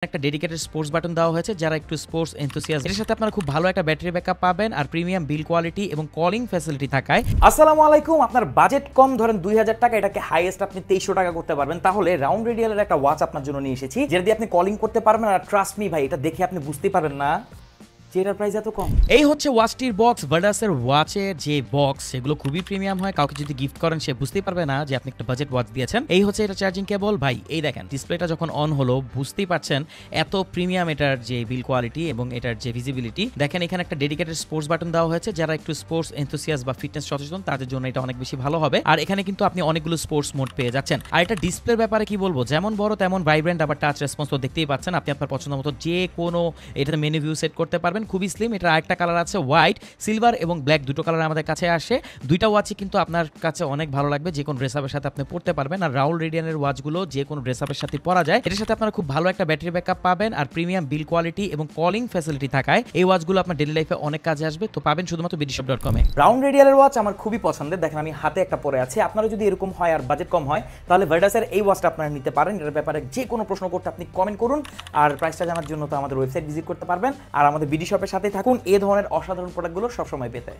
একটা dedicated sports button দেওয়া হয়েছে যারা একটু স্পোর্টস এনথুসিয়াস্ট। এর সাথে আপনারা খুব ভালো একটা ব্যাটারি ব্যাকআপ পাবেন আর প্রিমিয়াম বিল কোয়ালিটি এবং কলিং ফ্যাসিলিটি থাকায়। আসসালামু আলাইকুম। আপনার বাজেট কম, ধরেন 2000 টাকা, এটাকে হাইয়েস্ট আপনি 2300 টাকা করতে পারবেন। তাহলে রাউন্ড রেডিয়ালের একটা ওয়াচ আপনার জন্য নিয়ে এসেছি, যেটা দিয়ে আপনি কলিং করতে পারবেন। আর ট্রাস্ট মি ভাই, এটা দেখে আপনি বুঝতেই পারবেন না যে এটার প্রাইস এত কম। এই হচ্ছে ওয়াচটির বক্স। ভার্ডাসের ওয়াচের যে বক্স সেগুলো খুবই প্রিমিয়াম হয়। কাউকে যদি গিফট করেন সে বুঝতেই পারবে না যে আপনি একটা বাজেট ওয়াচ দিয়েছেন। এই হচ্ছে এটা চার্জিং কেবল। ভাই এই দেখেন ডিসপ্লেটা যখন অন হলো বুঝতেই পারছেন এত প্রিমিয়াম এটার যে বিল কোয়ালিটি এবং এটার যে ভিজিবিলিটি। দেখেন এখানে একটা ডেডিকেটেড স্পোর্টস বাটন দেওয়া হয়েছে, যারা একটু স্পোর্টস এনথুসিয়াস্ট বা ফিটনেস সচেতন তাদের জন্য এটা অনেক বেশি ভালো হবে। আর এখানে কিন্তু আপনি অনেকগুলো স্পোর্টস মোড পেয়ে যাচ্ছেন। আর এটা ডিসপ্লের ব্যাপারে কি বলবো, যেমন বড় তেমন ভাইব্রেন্ট, আবার টাচ রেসপন্স তো দেখতেই পাচ্ছেন। আপনি আপনার পছন্দ মতো যে কোনো এটাতে মেনু ভিউ সেট করতে পারবেন। খুবই স্লিম। এটা একটা কালার আছে হোয়াইট, সিলভার এবং ব্ল্যাক, দুটো কালার আমাদের কাছে আসে। দুইটা ওয়াচই কিন্তু আপনার কাছে অনেক ভালো লাগবে, যে কোনো ড্রেস আপের সাথে আপনি পড়তে পারবেন। আর রাউল রেডিয়ানের ওয়াচগুলো যে কোনো ড্রেস আপের সাথে পরা যায়। এটার সাথে আপনারা খুব ভালো একটা ব্যাটারি ব্যাকআপ পাবেন আর প্রিমিয়াম বিল কোয়ালিটি এবং কলিং ফ্যাসিলিটি থাকায় এই ওয়াচগুলো আপনার ডেইলি লাইফে অনেক কাজে আসবে। তো পাবেন শুধুমাত্র bdshop.com এ। রাউন্ড রেডিয়ালের ওয়াচ আমার খুবই পছন্দের। দেখেন আমি হাতে একটা পরে আছে। আপনারা যদি এরকম হয় আর বাজেট কম হয়, তাহলে ভার্ডাসের এই ওয়াচটা আপনারা নিতে পারেন। এর ব্যাপারে যে কোনো প্রশ্ন করতে আপনি কমেন্ট করুন। আর প্রাইসটা জানার জন্য তো আমাদের ওয়েবসাইট ভিজিট করতে পারবেন। আর আমাদের বিডি শপের সাথেই থাকুন এই ধরনের অসাধারণ প্রোডাক্টগুলো সবসময় পেতে।